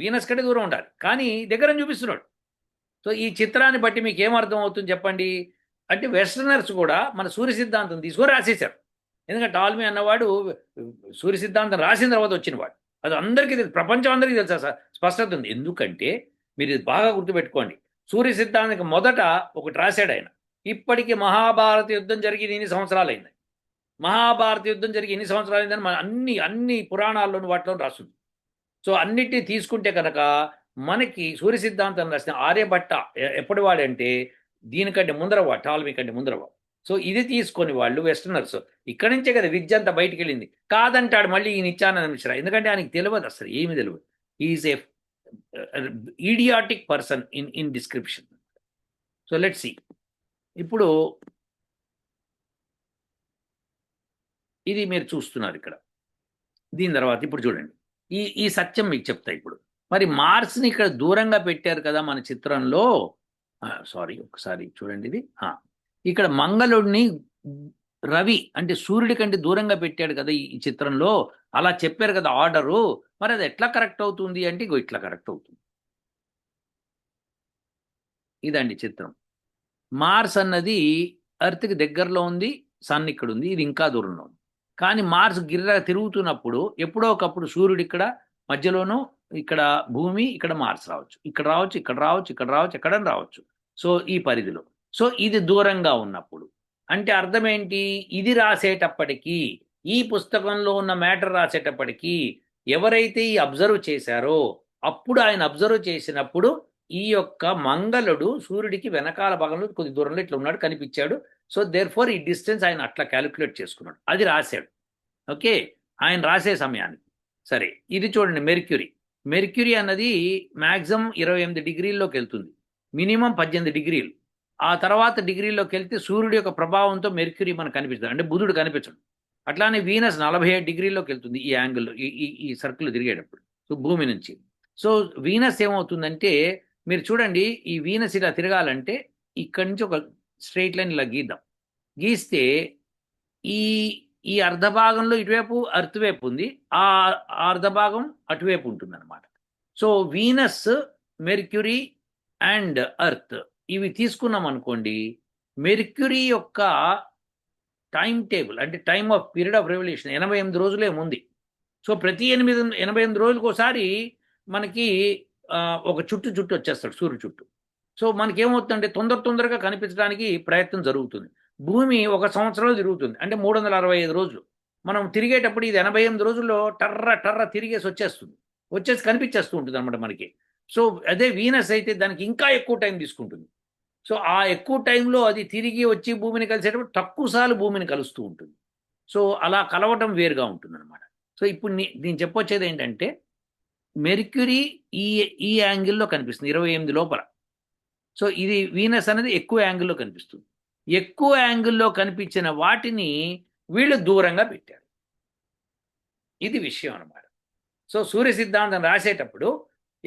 వీనస్ కంటే దూరం ఉండాలి, కానీ దగ్గర చూపిస్తున్నాడు. సో ఈ చిత్రాన్ని బట్టి మీకు ఏమర్థం అవుతుంది చెప్పండి? అంటే వెస్టర్నర్స్ కూడా మన సూర్య సిద్ధాంతం తీసుకొని రాసేశారు. ఎందుకంటే టాల్మీ అన్నవాడు సూర్య సిద్ధాంతం రాసిన తర్వాత వచ్చినవాడు. అది అందరికీ తెలుసు, ప్రపంచం అందరికీ తెలుసా సార్, స్పష్టత ఉంది. ఎందుకంటే మీరు ఇది బాగా గుర్తుపెట్టుకోండి, సూర్య సిద్ధాంతానికి మొదట ఒకటి రాశాడు ఆయన. ఇప్పటికీ మహాభారత యుద్ధం జరిగి ఎన్ని సంవత్సరాలు అయింది, మహాభారత యుద్ధం జరిగి ఎన్ని సంవత్సరాలు అయిందని మన అన్ని పురాణాల్లోని వాటిలో రాస్తుంది. సో అన్నిటినీ తీసుకుంటే కనుక మనకి సూర్య సిద్ధాంతం రాసిన ఆర్యభట్ట ఎప్పటి వాడంటే దీనికంటే ముందరవా, టాల్మీ కంటే ముందరవా. సో ఇది తీసుకొని వాళ్ళు వెస్టర్నర్స్ ఇక్కడి నుంచే కదా విద్య అంతా బయటికి వెళ్ళింది. కాదంటాడు మళ్ళీ ఈ నిత్యానంద మిశ్రా, ఎందుకంటే ఆయనకి తెలియదు, అసలు ఏమి తెలియదు. Is a idiotic person in description. So let's see. ఇప్పుడు ఇది మీరు చూస్తున్నారు ఇక్కడ. దీని తర్వాత ఇప్పుడు చూడండి, ఈ సత్యం మీకు చెప్తా ఇప్పుడు. మరి మార్స్ని ఇక్కడ దూరంగా పెట్టారు కదా మన చిత్రంలో. సారీ, ఒకసారి చూడండి ఇది. ఇక్కడ మంగళుడిని రవి అంటే సూర్యుడి కంటే దూరంగా పెట్టాడు కదా ఈ చిత్రంలో. అలా చెప్పారు కదా ఆర్డరు. మరి అది ఎట్లా కరెక్ట్ అవుతుంది అంటే ఇగో ఇట్లా కరెక్ట్ అవుతుంది. ఇదండి చిత్రం. మార్స్ అన్నది ఎర్త్కి దగ్గరలో ఉంది, సన్ ఇక్కడ ఉంది, ఇది ఇంకా దూరంలో ఉంది. కానీ మార్స్ గిర్రగా తిరుగుతున్నప్పుడు ఎప్పుడో ఒకప్పుడు సూర్యుడు ఇక్కడ మధ్యలోనూ, ఇక్కడ భూమి, ఇక్కడ మార్స్ రావచ్చు, ఇక్కడ రావచ్చు, ఇక్కడ రావచ్చు, ఇక్కడ రావచ్చు, ఎక్కడ రావచ్చు. సో ఈ పరిధిలో. సో ఇది దూరంగా ఉన్నప్పుడు అంటే అర్థం ఏంటి? ఇది రాసేటప్పటికీ, ఈ పుస్తకంలో ఉన్న మ్యాటర్ రాసేటప్పటికీ ఎవరైతే ఈ అబ్జర్వ్ చేశారో అప్పుడు ఆయన అబ్జర్వ్ చేసినప్పుడు ఈ యొక్క మంగళుడు సూర్యుడికి వెనకాల భాగంలో కొద్ది దూరంలో ఇట్లా ఉన్నాడు, కనిపించాడు. సో దేర్ ఫోర్ ఈ డిస్టెన్స్ ఆయన అట్లా క్యాలిక్యులేట్ చేసుకున్నాడు, అది రాశాడు. ఓకే, ఆయన రాసే సమయానికి. సరే, ఇది చూడండి మెర్క్యూరీ. మెర్క్యూరీ అన్నది మ్యాక్సిమం 28 డిగ్రీల్లోకి వెళ్తుంది, మినిమం 18 డిగ్రీలు. ఆ తర్వాత డిగ్రీలోకి వెళ్తే సూర్యుడి యొక్క ప్రభావంతో మెర్క్యూరీ మనకు కనిపిస్తుంది, అంటే బుధుడు కనిపించడు. అట్లానే వీనస్ 47 డిగ్రీల్లోకి వెళ్తుంది ఈ యాంగిల్లో, ఈ సర్కిల్ తిరిగేటప్పుడు, సో భూమి నుంచి. సో వీనస్ ఏమవుతుందంటే మీరు చూడండి, ఈ వీనస్ ఇలా తిరగాలంటే ఇక్కడి నుంచి ఒక స్ట్రైట్ లైన్ ఇలా గీద్దాం. గీస్తే ఈ ఈ అర్ధ భాగంలో ఇటువైపు అర్త్ వైపు ఉంది, ఆ అర్ధ భాగం అటువైపు ఉంటుంది అనమాట. So Venus, mercury and earth ఇవి తీసుకున్నాం అనుకోండి, మెర్క్యూరీ యొక్క టైం టేబుల్ అంటే time of period of revolution 88 రోజులే ఉంది. సో ప్రతి 88 రోజులకు ఒకసారి మనకి ఒక చుట్టూ వచ్చేస్తాడు సూర్యుడు చుట్టూ. సో మనకేమవుతుందంటే తొందరగా కనిపించడానికి ప్రయత్నం జరుగుతుంది. భూమి 1 సంవత్సరంలో తిరుగుతుంది, అంటే 365 రోజులు. మనం తిరిగేటప్పుడు ఇది 88 రోజుల్లో టర్ర తిరిగేసి వచ్చేసి కనిపించేస్తూ ఉంటుంది అనమాట మనకి. సో అదే వీనస్ అయితే దానికి ఇంకా ఎక్కువ టైం తీసుకుంటుంది. సో ఆ ఎక్కువ టైంలో అది తిరిగి వచ్చి భూమిని కలిసేటప్పుడు తక్కువసార్లు భూమిని కలుస్తూ ఉంటుంది. సో అలా కలవటం వేరుగా ఉంటుంది అనమాట. సో ఇప్పుడు నేను చెప్పొచ్చేది ఏంటంటే మెర్క్యూరీ ఈ యాంగిల్లో కనిపిస్తుంది 28 లోపల. సో ఇది వీనస్ అనేది ఎక్కువ యాంగిల్లో కనిపిస్తుంది. ఎక్కువ యాంగిల్లో కనిపించిన వాటిని వీళ్ళు దూరంగా పెట్టారు. ఇది విషయం అన్నమాట. సో సూర్య సిద్ధాంతం రాసేటప్పుడు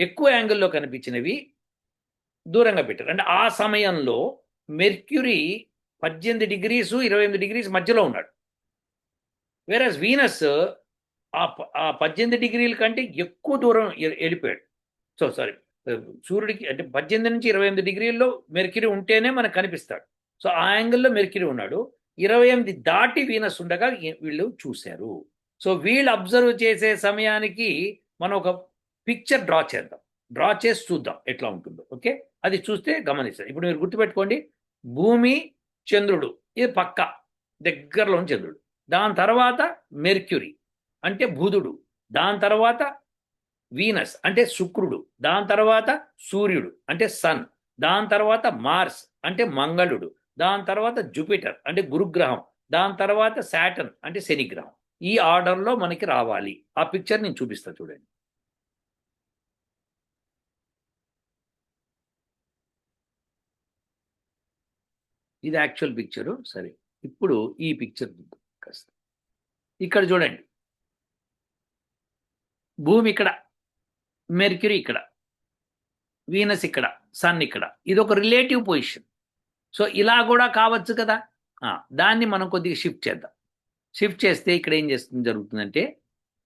ఎక్కువ యాంగిల్లో కనిపించినవి దూరంగా పెట్టారు. అంటే ఆ సమయంలో మెర్క్యూరీ 18 డిగ్రీస్ 28 డిగ్రీస్ మధ్యలో ఉన్నాడు. వేరస్ వీనస్ ఆ 18 డిగ్రీల కంటే ఎక్కువ దూరం వెళ్ళిపోయాడు. సో సారీ, సూర్యుడికి అంటే 18 నుంచి 28 డిగ్రీల్లో మెర్క్యూరీ ఉంటేనే మనకు కనిపిస్తాడు. సో ఆ యాంగిల్లో మెర్క్యూరీ ఉన్నాడు. 28 దాటి వీనస్ ఉండగా వీళ్ళు చూశారు. సో వీళ్ళు అబ్జర్వ్ చేసే సమయానికి మనం ఒక పిక్చర్ డ్రా చేసి చూద్దాం ఎట్లా ఉంటుందో. ఓకే, అది చూస్తే గమనిస్తారు. ఇప్పుడు మీరు గుర్తుపెట్టుకోండి, భూమి, చంద్రుడు, ఇది పక్క దగ్గరలో చంద్రుడు. దాని తర్వాత మెర్క్యూరీ అంటే బుధుడు, దాని తర్వాత వీనస్ అంటే శుక్రుడు, దాని తర్వాత సూర్యుడు అంటే సన్, దాని తర్వాత మార్స్ అంటే మంగళుడు, దాని తర్వాత జూపిటర్ అంటే గురుగ్రహం, దాని తర్వాత సాటర్న్ అంటే శనిగ్రహం. ఈ ఆర్డర్లో మనకి రావాలి. ఆ పిక్చర్ నేను చూపిస్తా చూడండి. ఇది యాక్చువల్ పిక్చరు. సరే, ఇప్పుడు ఈ పిక్చర్ కాస్త ఇక్కడ చూడండి. భూమి ఇక్కడ, మెర్క్యూరీ ఇక్కడ, వీనస్ ఇక్కడ, సన్ ఇక్కడ. ఇది ఒక రిలేటివ్ పొజిషన్. సో ఇలా కూడా కావచ్చు కదా. దాన్ని మనం కొద్దిగా షిఫ్ట్ చేద్దాం. షిఫ్ట్ చేస్తే ఇక్కడ ఏం చేస్తుంది జరుగుతుందంటే,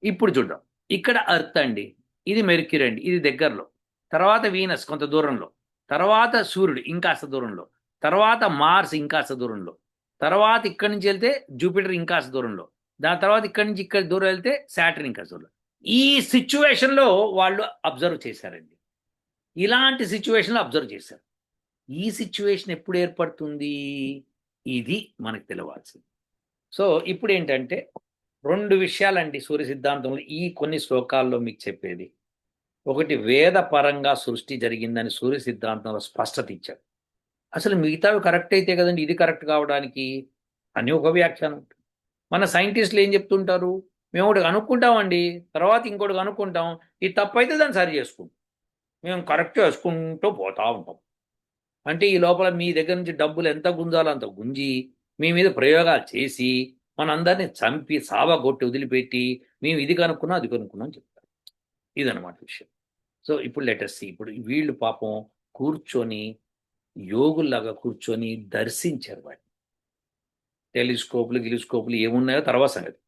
ఇప్పుడు చూద్దాం. ఇక్కడ అర్త్ అండి, ఇది మెర్క్యూరీ అండి, ఇది దగ్గరలో. తర్వాత వీనస్ కొంత దూరంలో, తర్వాత సూర్యుడు ఇంకాస్త దూరంలో, తర్వాత మార్స్ ఇంకాస్త దూరంలో, తర్వాత ఇక్కడి నుంచి వెళ్తే జూపిటర్ ఇంకాస్త దూరంలో, దాని తర్వాత ఇక్కడి నుంచి ఇక్కడ దూరం వెళ్తే సాటర్న్ ఇంకాస్త దూరంలో. ఈ సిచ్యువేషన్లో వాళ్ళు అబ్జర్వ్ చేశారండి. ఇలాంటి సిచ్యువేషన్లో అబ్జర్వ్ చేశారు. ఈ సిచ్యువేషన్ ఎప్పుడు ఏర్పడుతుంది, ఇది మనకు తెలవాల్సింది. సో ఇప్పుడు ఏంటంటే 2 విషయాలండి సూర్య సిద్ధాంతంలో ఈ కొన్ని శ్లోకాల్లో మీకు చెప్పేది. ఒకటి, వేద పరంగా సృష్టి జరిగిందని సూర్య సిద్ధాంతంలో స్పష్టత ఇచ్చాడు. అసలు మిగతావి కరెక్ట్ అయితే కదండి ఇది కరెక్ట్ కావడానికి అని ఒక వ్యాఖ్యానం. మన సైంటిస్టులు ఏం చెప్తుంటారు, మేము ఒకటి అనుకుంటామండి, తర్వాత ఇంకోటి అనుకుంటాం, ఇది తప్పైతే దాన్ని సరి చేసుకుంటాం, మేము కరెక్ట్ చేసుకుంటూ పోతా ఉంటాం. అంటే ఈ లోపల మీ దగ్గర నుంచి డబ్బులు ఎంత గుంజాలో అంత గుంజి మీ మీద ప్రయోగాలు చేసి మనందరినీ చంపి సావగొట్టి వదిలిపెట్టి మేము ఇది కనుక్కున్నాం అది కనుక్కున్నాం అని చెప్తారు. ఇదనమాట విషయం. సో ఇప్పుడు లెటర్స్ ఇప్పుడు వీళ్ళు పాపం కూర్చొని యోగుల్లాగా కూర్చొని దర్శించారు వాటిని. టెలిస్కోపులు ఏమున్నాయో తర్వాత సంగతి.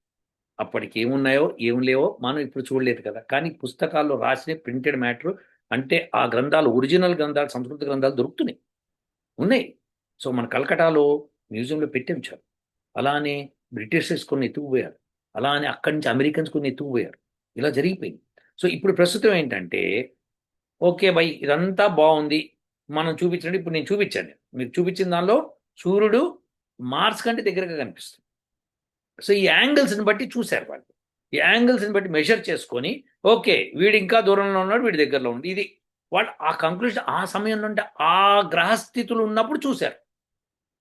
అప్పటికి ఏమున్నాయో ఏం లేవో మనం ఇప్పుడు చూడలేదు కదా. కానీ పుస్తకాల్లో రాసిన ప్రింటెడ్ మ్యాటర్ అంటే ఆ గ్రంథాలు, ఒరిజినల్ గ్రంథాలు, సంస్కృత గ్రంథాలు దొరుకుతున్నాయి, ఉన్నాయి. సో మన కలకటాలో మ్యూజియంలో పెట్టి ఉంచారు. అలానే బ్రిటిషర్స్ కొన్ని ఎత్తుకుపోయారు, అలానే అక్కడి నుంచి అమెరికన్స్ కొన్ని ఎత్తుకుపోయారు. ఇలా జరిగిపోయింది. సో ఇప్పుడు ప్రస్తుతం ఏంటంటే, ఓకే బై ఇదంతా బాగుంది, మనం చూపించండి. ఇప్పుడు నేను చూపించాను, మీరు చూపించిన దానిలో సూర్యుడు మార్స్ కంటే దగ్గరగా కనిపిస్తుంది. సో ఈ యాంగిల్స్ని బట్టి చూశారు వాళ్ళు. ఈ యాంగిల్స్ని బట్టి మెజర్ చేసుకొని ఓకే వీడు ఇంకా దూరంలో ఉన్నాడు, వీడి దగ్గరలో ఉంది, ఇది వాళ్ళు ఆ కంక్లూజన్ ఆ సమయంలో అంటే ఆ గ్రహస్థితులు ఉన్నప్పుడు చూశారు.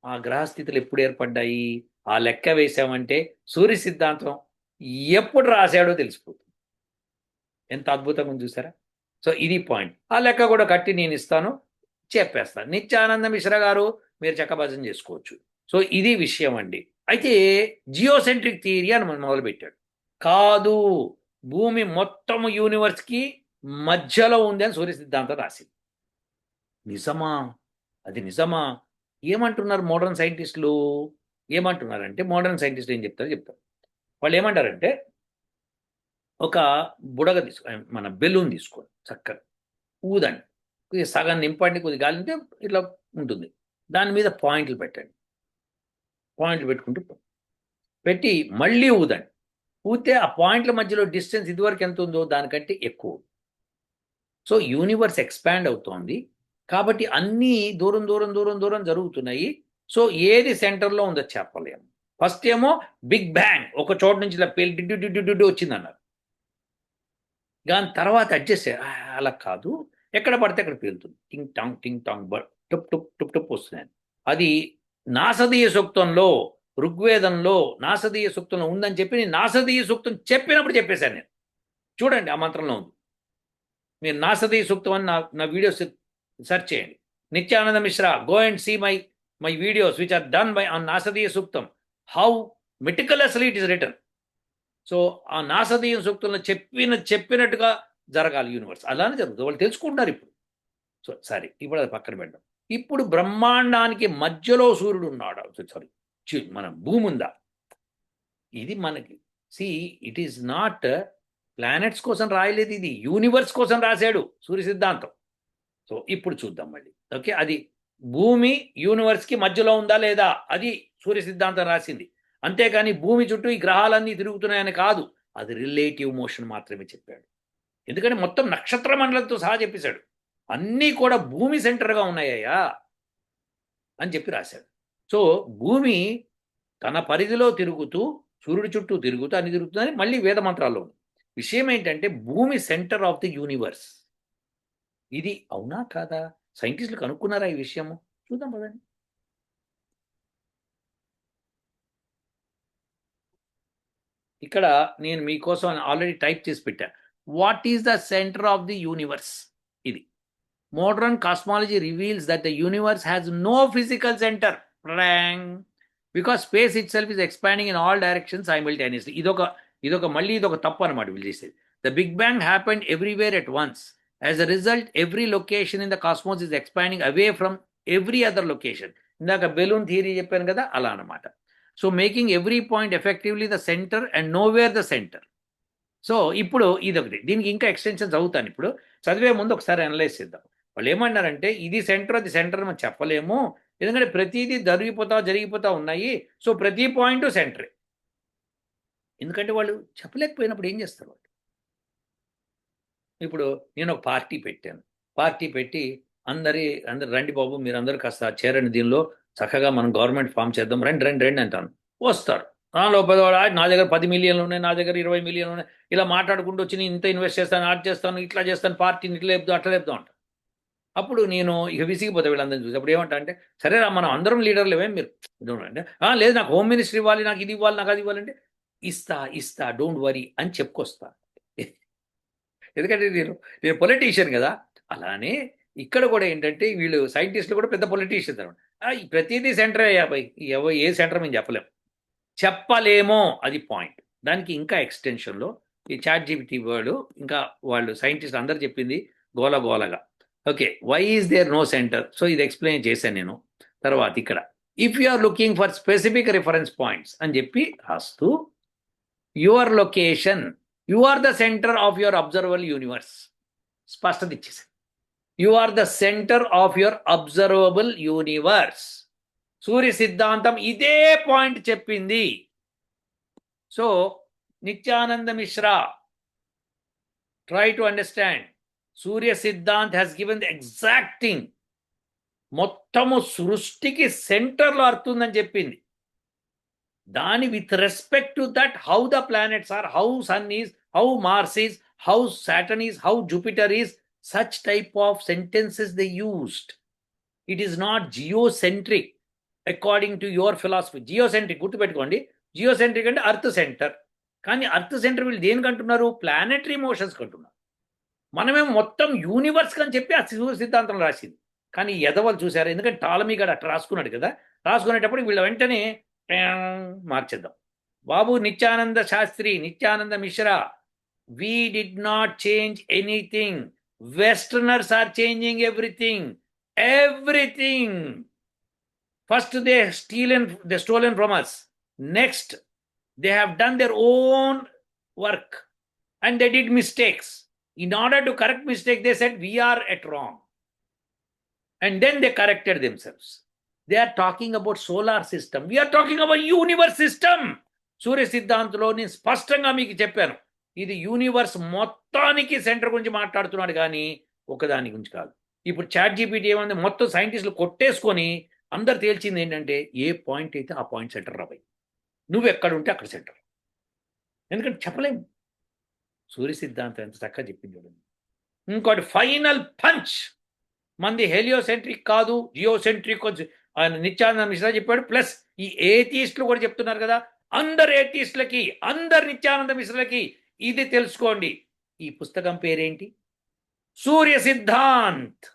ఆ గ్రహస్థితులు ఎప్పుడు ఏర్పడ్డాయి, ఆ లెక్క వేసామంటే సూర్య సిద్ధాంతం ఎప్పుడు రాశాడో తెలిసిపోతుంది. ఎంత అద్భుతంగా ఉంది చూసారా. సో ఇది పాయింట్. ఆ లెక్క కూడా కట్టి నేను ఇస్తాను, చెప్పేస్తాను. నిత్యానంద మిశ్రా గారు మీరు చక్కభజన చేసుకోవచ్చు. సో ఇది విషయం అండి. అయితే జియోసెంట్రిక్ థియరీ అని మనం మొదలుపెట్టాడు. కాదు, భూమి మొత్తం యూనివర్స్కి మధ్యలో ఉంది అని సూర్య సిద్ధాంతం రాసింది. నిజమా? అది నిజమా? ఏమంటున్నారు మోడర్న్ సైంటిస్టులు? ఏమంటున్నారంటే మోడర్న్ సైంటిస్టులు ఏం చెప్తారు. వాళ్ళు ఏమంటారంటే, ఒక బుడగ మన బెలూన్ తీసుకోండి, చక్కగా ఊదండి, కొద్దిగా సగం నింపండి, కొద్దిగా గాలి ఉంటే ఇట్లా ఉంటుంది, దాని మీద పాయింట్లు పెట్టండి, పాయింట్లు పెట్టుకుంటూ పెట్టి మళ్ళీ ఊదండి. ఊతే ఆ పాయింట్ల మధ్యలో డిస్టెన్స్ ఇదివరకు ఎంత ఉందో దానికంటే ఎక్కువ. సో యూనివర్స్ ఎక్స్పాండ్ అవుతోంది కాబట్టి అన్నీ దూరం దూరం దూరం దూరం జరుగుతున్నాయి. సో ఏది సెంటర్లో ఉందో చెప్పలేము. ఫస్ట్ ఏమో బిగ్ బ్యాంగ్, ఒక చోటు నుంచి ఇలా పేలి డిడ్డు వచ్చింది అన్నారు. దాని తర్వాత అడ్జస్ట్ అలా కాదు, ఎక్కడ పడితే అక్కడ పేలుతుంది, టింగ్ టాంగ్ టుప్ టుప్ టుప్ టుప్ వస్తున్నాయి. అది నాసదీయ సూక్తంలో, ఋగ్వేదంలో నాసదీయ సూక్తంలో ఉందని చెప్పి నేను నాసదీయ సూక్తం చెప్పినప్పుడు చెప్పేశాను నేను. చూడండి ఆ మంత్రంలో ఉంది. మీరు నాసదీయ సూక్తం అని నా వీడియోస్ సెర్చ్ చేయండి. Nityananda Mishra, go and see my videos which are done by on Nasadiya Suktam, how meticulously it is written. So ఆ నాసదీయ సూక్తంలో చెప్పినట్టుగా జరగాలి యూనివర్స్, అలానే జరుగుతుంది. వాళ్ళు తెలుసుకుంటున్నారు ఇప్పుడు. సో సరే, ఇప్పుడు అది పక్కన పెట్టడం. ఇప్పుడు బ్రహ్మాండానికి మధ్యలో సూర్యుడు ఉన్నాడు, సారీ మన భూమి ఉందా, ఇది మనకి ఇట్ ఈస్ నాట్ ప్లానెట్స్ కోసం రాయలేదు, ఇది యూనివర్స్ కోసం రాశాడు సూర్య సిద్ధాంతం. సో ఇప్పుడు చూద్దాం మళ్ళీ. ఓకే, అది భూమి యూనివర్స్కి మధ్యలో ఉందా లేదా, అది సూర్య సిద్ధాంతం రాసింది. అంతేకాని భూమి చుట్టూ ఈ గ్రహాలన్నీ తిరుగుతున్నాయని కాదు, అది రిలేటివ్ మోషన్ మాత్రమే చెప్పాడు. ఎందుకంటే మొత్తం నక్షత్ర మండలంతో సహా చెప్పేశాడు, అన్నీ కూడా భూమి సెంటర్గా ఉన్నాయా అని చెప్పి రాశాడు. సో భూమి తన పరిధిలో తిరుగుతూ సూర్యుడి చుట్టూ తిరుగుతూ అన్ని తిరుగుతుందని మళ్ళీ వేద మంత్రాల్లో ఉంది. విషయం ఏంటంటే భూమి సెంటర్ ఆఫ్ ది యూనివర్స్. ఇది అవునా కాదా? సైంటిస్టులు కనుక్కున్నారా ఈ విషయము? చూద్దాం పదండి. ఇక్కడ నేను మీకోసం ఆల్రెడీ టైప్ చేసి పెట్టాను. What is the centre of the universe? ఇది modern cosmology reveals that the universe has no physical centre. Because space itself is expanding in all directions simultaneously. ఇదొక తప్పు అనమాట వీళ్ళు చేసేది. The big bang happened everywhere at once. As a result every location in the cosmos is expanding away from every other location. ఇందాక balloon theory చెప్పాను కదా, అలా అనమాట. So making every point effectively the centre and nowhere the centre. So ఇప్పుడు ఇదొకటి. దీనికి ఇంకా extension చదువుతాను. ఇప్పుడు చదివే ముందు ఒకసారి అనలైజ్ చేద్దాం. వాళ్ళు ఏమన్నారంటే ఇది సెంటర్ అది సెంటర్ మనం చెప్పలేము, ఎందుకంటే ప్రతిదీ జరిగిపోతా ఉన్నాయి. సో ప్రతి పాయింట్ సెంటరే. ఎందుకంటే వాళ్ళు చెప్పలేకపోయినప్పుడు ఏం చేస్తారు వాళ్ళు? ఇప్పుడు నేను ఒక పార్టీ పెట్టాను. పార్టీ పెట్టి అందరు రండి బాబు, మీరు అందరూ కాస్త చేరండి, దీనిలో చక్కగా మనం గవర్నమెంట్ ఫామ్ చేద్దాం, రండి రండి రండి అంటాను. వస్తారు. నాలో పెద్దవాడు నా దగ్గర 10 మిలియన్లు ఉన్నాయి, నా దగ్గర 20 మిలియన్లు ఉన్నాయి, ఇలా మాట్లాడుకుంటూ వచ్చి నేను ఇంత ఇన్వెస్ట్ చేస్తాను, ఆర్ట్ చేస్తాను, ఇట్లా చేస్తాను, పార్టీని ఇట్లా లేపుతాం అట్లా లేపుతాం అంట. అప్పుడు నేను ఇక విసిగిపోతా వీళ్ళందరినీ చూసి. అప్పుడు ఏమంటా అంటే, సరేరా మనం అందరం లీడర్లు ఏమేమి మీరు అంటే, లేదు నాకు హోమ్ మినిస్టర్ ఇవ్వాలి, నాకు ఇది ఇవ్వాలి, నాకు అది ఇవ్వాలంటే ఇస్తా డోంట్ వరీ అని చెప్పుకొస్తా. ఎందుకంటే నేను పొలిటీషియన్ కదా. అలానే ఇక్కడ కూడా ఏంటంటే వీళ్ళు సైంటిస్టులు కూడా పెద్ద పొలిటీషియన్స్ అనమాట. ప్రతిదీ సెంటర్ అయ్యాయి, ఏ సెంటర్ మేము చెప్పలేమో అది పాయింట్. దానికి ఇంకా ఎక్స్టెన్షన్లో ఈ చాట్ జీపీటీ వర్డ్ ఇంకా వాళ్ళు సైంటిస్ట్ అందరు చెప్పింది గోలగా. Okay, why is there no centre? So ఇది ఎక్స్ప్లెయిన్ చేశాను నేను. తర్వాత ఇక్కడ if you are looking for specific reference points అని చెప్పి రాస్తూ your location, you are the centre of your observable universe. స్పష్టత ఇచ్చేసాను. You are the centre of your observable universe. Surya Siddhantam ఇదే పాయింట్ చెప్పింది. So Nityananda Mishra, try to understand, Surya Siddhant has given the exact thing. మొత్తము సృష్టికి సెంటర్లో అర్థుందని చెప్పింది. దాని with respect to that how the planets are, how sun is, how Mars is, how Saturn is, how Jupiter is, such type of sentences they used. It is not geocentric according to your philosophy. Geocentric గుర్తుపెట్టుకోండి, geocentric అంటే earth centre. కానీ earth centre వీళ్ళు దేనికి అంటున్నారు? Planetary motions అంటున్నారు. మనమేమో మొత్తం universe అని చెప్పి ఆ సూర్య సిద్ధాంతం రాసింది. కానీ ఎదవలు చూసారు, ఎందుకంటే టాలమీ గారు అట్లా రాసుకున్నాడు కదా. రాసుకునేటప్పుడు వీళ్ళ వెంటనే మార్చేద్దాం. బాబు Nityananda Sastry, Nityananda Mishra, we did not change anything. Westerners are changing everything. First they stolen from us. Next they have done their own work and they did mistakes. In order to correct mistake, they said we are at wrong, and then they corrected themselves. They are talking about solar system, we are talking about universe system. సూర్య సిద్ధాంతంలో నేను స్పష్టంగా మీకు చెప్పాను, ఇది universe మొత్తానికి centre గురించి మాట్లాడుతున్నాడు కానీ ఒకదాని గురించి కాదు. ఇప్పుడు చాట్ జీపీటీ ఏమంది, మొత్తం సైంటిస్టులు కొట్టేసుకొని అందరు తేల్చింది ఏంటంటే ఏ పాయింట్ అయితే ఆ పాయింట్ సెంటర్ రాబాయి, నువ్వు ఎక్కడ ఉంటే అక్కడ సెంటర్. ఎందుకంటే చెప్పలేము. సూర్య సిద్ధాంతం ఎంత చక్కగా చెప్పింది చూడండి. ఇంకోటి ఫైనల్ పంచ్, మంది హెలియోసెంట్రిక్ కాదు జియోసెంట్రిక్ ఆయన నిత్యానంద మిశ్రా చెప్పాడు. ప్లస్ ఈ ఏథీస్టులు కూడా చెప్తున్నారు కదా, అందరు ఏథీస్టులకి, అందరు నిత్యానంద మిశ్రలకి ఇది తెలుసుకోండి. ఈ పుస్తకం పేరేంటి? సూర్య సిద్ధాంత్.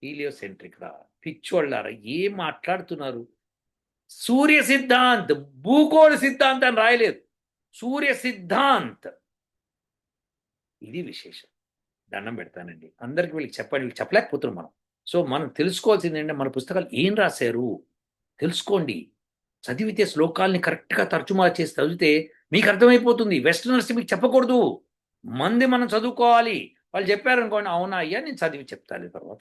హీలియోసెంట్రిక్ రా పిచ్చోళ్ళారా, ఏం మాట్లాడుతున్నారు? సూర్య సిద్ధాంత్, భూగోళ సిద్ధాంతం అని రాయలేదు, సూర్య సిద్ధాంత్. ఇది విశేషం. దండం పెడతానండి అందరికి, వీళ్ళకి చెప్పండి, వీళ్ళకి చెప్పలేకపోతున్నాం మనం. సో మనం తెలుసుకోవాల్సింది ఏంటంటే మన పుస్తకాలు ఏం రాశారు తెలుసుకోండి. చదివితే శ్లోకాల్ని కరెక్ట్గా తర్జుమా చేసి చదివితే మీకు అర్థమైపోతుంది. వెస్టర్నర్స్ మీకు చెప్పకూడదు, మంది మనం చదువుకోవాలి. వాళ్ళు చెప్పారనుకోండి, అవునా అయ్యా నేను చదివి చెప్తాను తర్వాత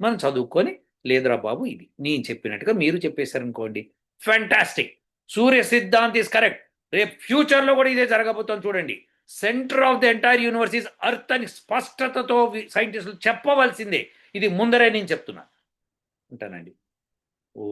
మనం చదువుకొని, లేదురా బాబు ఇది నేను చెప్పినట్టుగా మీరు చెప్పేశారనుకోండి, fantastic. Surya Siddhant is correct. రేపు ఫ్యూచర్లో కూడా ఇదే జరగబోతుంది చూడండి. Centre of the entire universe is earth అని స్పష్టతతో సైంటిస్టులు చెప్పవలసిందే. ఇది ముందరే నేను చెప్తున్నా. ఉంటానండి. ఓ